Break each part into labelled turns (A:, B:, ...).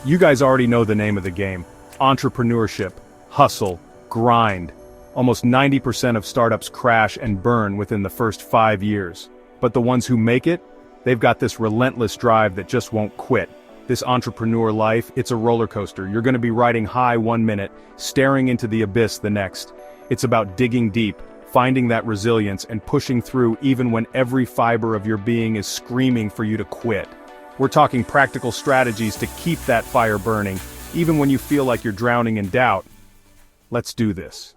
A: You guys already know the name of the game. Entrepreneurship, hustle, grind. Almost 90% of startups crash and burn within the first 5 years. But the ones who make it, they've got this relentless drive that just won't quit. This entrepreneur life, it's a roller coaster. You're going to be riding high 1 minute, staring into the abyss the next. It's about digging deep, finding that resilience and pushing through even when every fiber of your being is screaming for you to quit. We're talking practical strategies to keep that fire burning, even when you feel like you're drowning in doubt. Let's do this.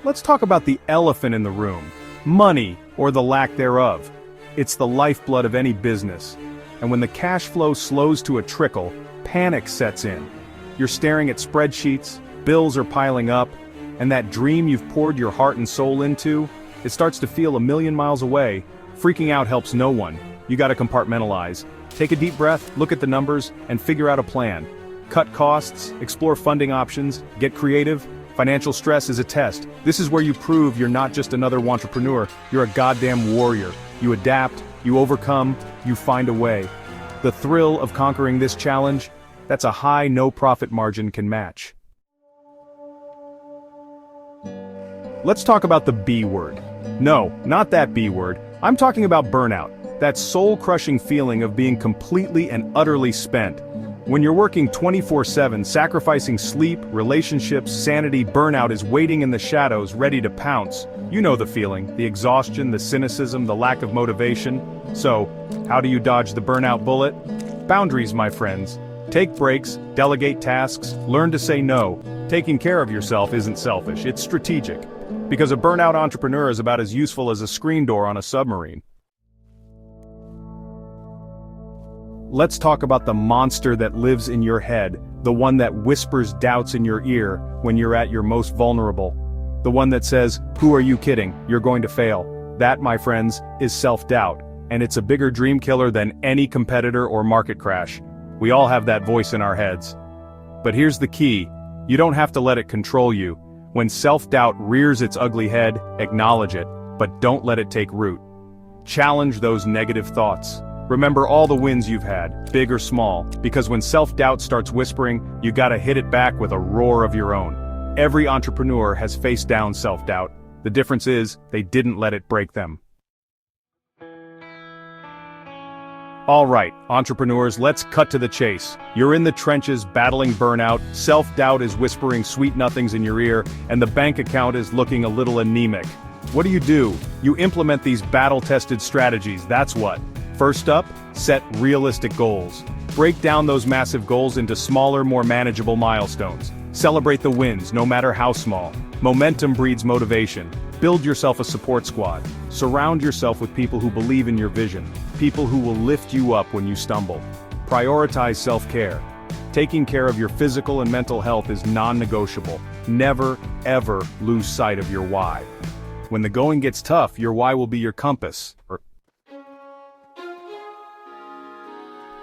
A: Let's talk about the elephant in the room. Money, or the lack thereof. It's the lifeblood of any business. And when the cash flow slows to a trickle, panic sets in. You're staring at spreadsheets, bills are piling up, and that dream you've poured your heart and soul into, it starts to feel a million miles away. Freaking out helps no one. You gotta compartmentalize. Take a deep breath, look at the numbers, and figure out a plan. Cut costs, explore funding options, get creative. Financial stress is a test. This is where you prove you're not just another entrepreneur, you're a goddamn warrior. You adapt, you overcome, you find a way. The thrill of conquering this challenge, that's a high no-profit margin can match. Let's talk about the B word. No, not that B word. I'm talking about burnout, that soul-crushing feeling of being completely and utterly spent. When you're working 24/7, sacrificing sleep, relationships, sanity, burnout is waiting in the shadows, ready to pounce. You know the feeling, the exhaustion, the cynicism, the lack of motivation. So, how do you dodge the burnout bullet? Boundaries, my friends. Take breaks, delegate tasks, learn to say no. Taking care of yourself isn't selfish, it's strategic. Because a burnout entrepreneur is about as useful as a screen door on a submarine. Let's talk about the monster that lives in your head, the one that whispers doubts in your ear when you're at your most vulnerable. The one that says, "Who are you kidding? You're going to fail." That, my friends, is self-doubt, and it's a bigger dream killer than any competitor or market crash. We all have that voice in our heads. But here's the key, you don't have to let it control you. When self-doubt rears its ugly head, acknowledge it, but don't let it take root. Challenge those negative thoughts. Remember all the wins you've had, big or small, because when self-doubt starts whispering, you gotta hit it back with a roar of your own. Every entrepreneur has faced down self-doubt. The difference is, they didn't let it break them. Alright, entrepreneurs, let's cut to the chase. You're in the trenches battling burnout, self-doubt is whispering sweet nothings in your ear, and the bank account is looking a little anemic. What do? You implement these battle-tested strategies, that's what. First up, set realistic goals. Break down those massive goals into smaller, more manageable milestones. Celebrate the wins, no matter how small. Momentum breeds motivation. Build yourself a support squad. Surround yourself with people who believe in your vision. People who will lift you up when you stumble. Prioritize self-care. Taking care of your physical and mental health is non-negotiable. Never, ever lose sight of your why. When the going gets tough, your why will be your compass.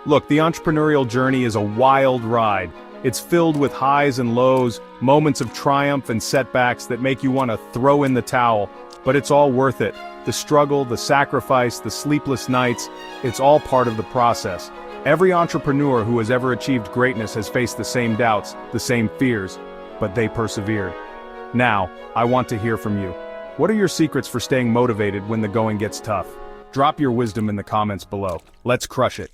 A: Look, the entrepreneurial journey is a wild ride. It's filled with highs and lows, moments of triumph and setbacks that make you want to throw in the towel, but it's all worth it. The struggle, the sacrifice, the sleepless nights, it's all part of the process. Every entrepreneur who has ever achieved greatness has faced the same doubts, the same fears, but they persevered. Now, I want to hear from you. What are your secrets for staying motivated when the going gets tough? Drop your wisdom in the comments below. Let's crush it.